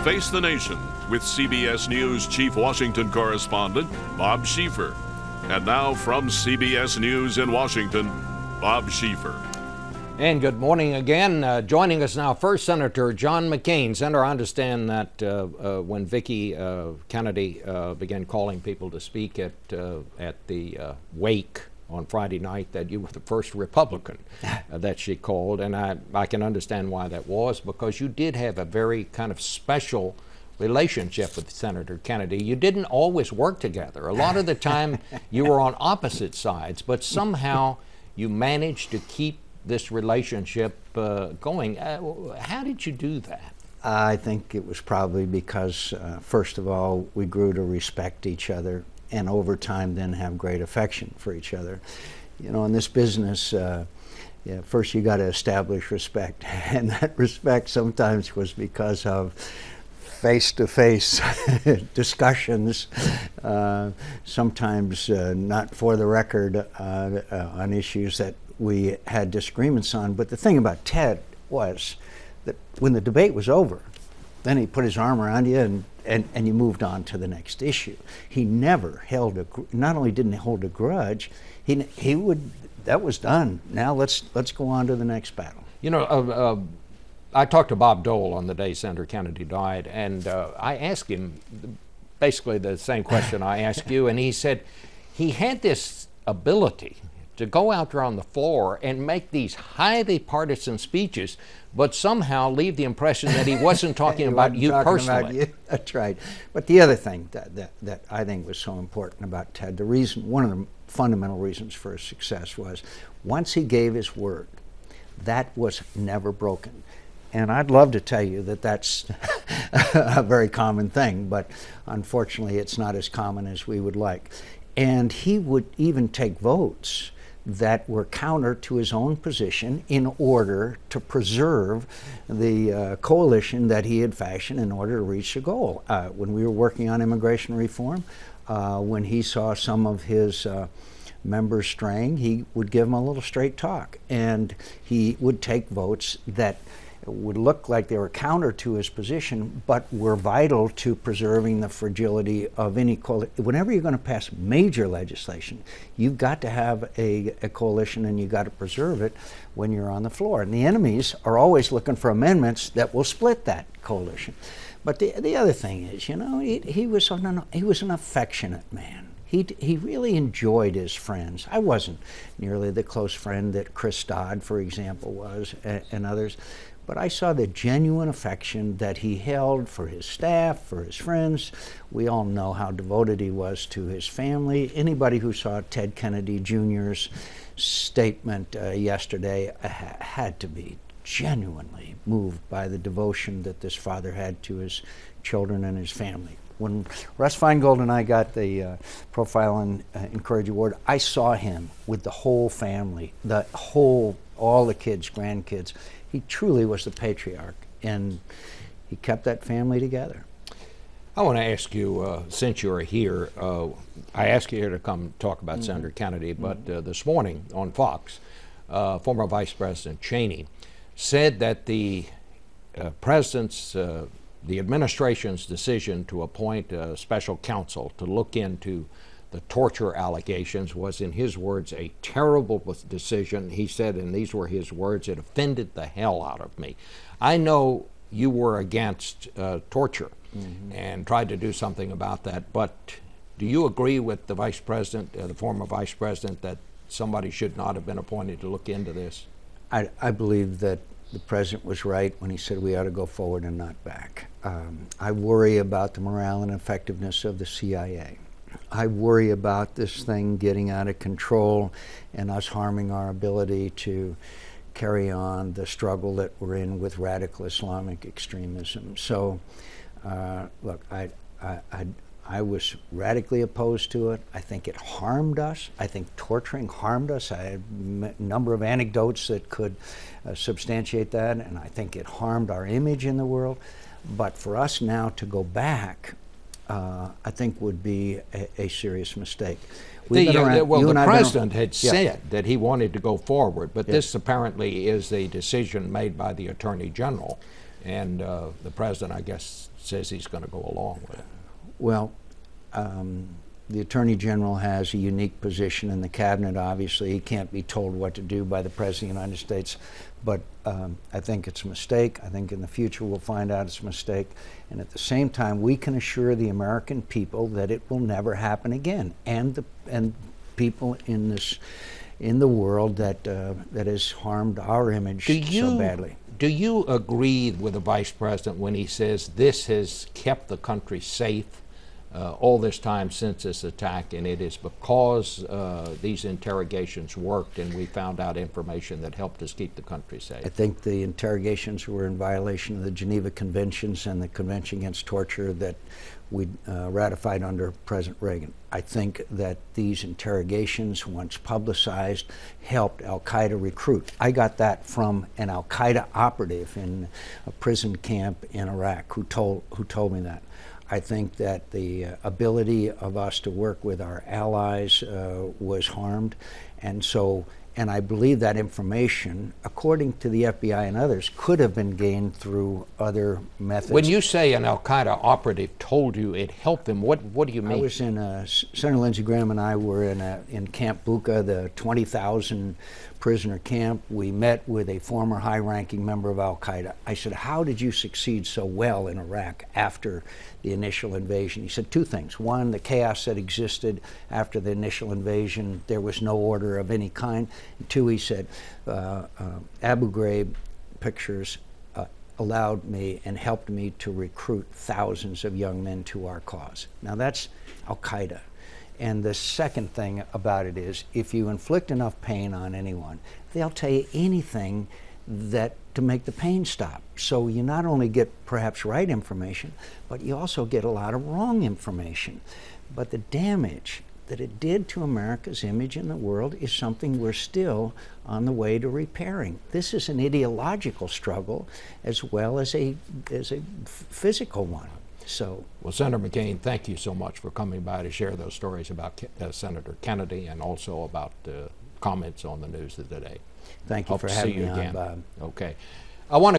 Face the Nation with CBS News Chief Washington Correspondent Bob Schieffer. And now from CBS News in Washington, Bob Schieffer. And good morning again. Joining us now, first Senator John McCain. Senator, I understand that when Vicki Kennedy began calling people to speak at the wake on Friday night, that you were the first Republican that she called. And I can understand why that was, because you did have a very kind of special relationship with Senator Kennedy. You didn't always work together. A lot of the time you were on opposite sides, but somehow you managed to keep this relationship going. How did you do that? I think it was probably because, first of all, we grew to respect each other, and over time then have great affection for each other. You know, in this business, first you got to establish respect, and that respect sometimes was because of face-to-face discussions, sometimes not for the record, on issues that we had disagreements on. But the thing about Ted was that when the debate was over, then he put his arm around you and you moved on to the next issue. He never held not only didn't he hold a grudge, he would, that was done. Now let's go on to the next battle. You know, I talked to Bob Dole on the day Senator Kennedy died, and I asked him basically the same question I asked you, and he said he had this ability to go out there on the floor and make these highly partisan speeches, but somehow leave the impression that he wasn't talking about you personally. About you. That's right. But the other thing that I think was so important about Ted, one of the fundamental reasons for his success was once he gave his word, that was never broken. And I'd love to tell you that that's a very common thing, but unfortunately it's not as common as we would like. And he would even take votes that were counter to his own position in order to preserve the coalition that he had fashioned in order to reach the goal. When we were working on immigration reform, when he saw some of his members straying, he would give them a little straight talk, and he would take votes that would look like they were counter to his position, but were vital to preserving the fragility of any coalition. Whenever you're going to pass major legislation, you've got to have a coalition, and you've got to preserve it when you're on the floor. And the enemies are always looking for amendments that will split that coalition. But the other thing is, you know, he was an affectionate man. He really enjoyed his friends. I wasn't nearly the close friend that Chris Dodd, for example, was, and others. But I saw the genuine affection that he held for his staff, for his friends. We all know how devoted he was to his family. Anybody who saw Ted Kennedy Jr.'s statement yesterday had to be genuinely moved by the devotion that this father had to his children and his family. When Russ Feingold and I got the Profile and Encourage Award, I saw him with the whole family, all the kids, grandkids. He truly was the patriarch, and he kept that family together. I want to ask you, since you're here, I asked you here to come talk about Senator Kennedy, but this morning on Fox, former Vice President Cheney said that the the administration's decision to appoint a special counsel to look into the torture allegations was, in his words, a terrible decision. He said, and these were his words, "It offended the hell out of me." I know you were against torture and tried to do something about that, but do you agree with the Vice President, the former Vice President, that somebody should not have been appointed to look into this? I believe that the President was right when he said we ought to go forward and not back. I worry about the morale and effectiveness of the CIA. I worry about this thing getting out of control and us harming our ability to carry on the struggle that we're in with radical Islamic extremism. So, look, I was radically opposed to it. I think it harmed us. I think torturing harmed us. I had a number of anecdotes that could substantiate that, and I think it harmed our image in the world. But for us now to go back, I think would be a serious mistake. The president had said that he wanted to go forward, but this apparently is a decision made by the Attorney General. And the president, I guess, says he's going to go along with it. Well, the Attorney General has a unique position in the cabinet. Obviously, he can't be told what to do by the President of the United States, but I think it's a mistake. I think in the future we'll find out it's a mistake. And at the same time, we can assure the American people that it will never happen again, and people in the world that has harmed our image so badly. Do you agree with the Vice President when he says this has kept the country safe all this time since this attack, and it is because these interrogations worked and we found out information that helped us keep the country safe? I think the interrogations were in violation of the Geneva Conventions and the Convention Against Torture that we ratified under President Reagan. I think that these interrogations, once publicized, helped al-Qaeda recruit. I got that from an al-Qaeda operative in a prison camp in Iraq who told me that. I think that the ability of us to work with our allies was harmed, and I believe that information, according to the FBI and others, could have been gained through other methods. When you say an al-Qaeda operative told you it helped them, what do you mean? I was in Senator Lindsey Graham and I were in Camp Bucca, the 20,000 prisoner camp. We met with a former high-ranking member of al-Qaeda. I said, how did you succeed so well in Iraq after the initial invasion? He said two things. One, the chaos that existed after the initial invasion, there was no order of any kind. And two, he said, Abu Ghraib pictures allowed me and helped me to recruit thousands of young men to our cause. Now that's al-Qaeda. And the second thing about it is, if you inflict enough pain on anyone, they'll tell you anything to make the pain stop. So you not only get perhaps right information, but you also get a lot of wrong information. But the damage that it did to America's image in the world is something we're still on the way to repairing. This is an ideological struggle as well as a physical one. So, well, Senator McCain, thank you so much for coming by to share those stories about Senator Kennedy and also about comments on the news of the day. Thank you for having me on, Bob. Okay. I want to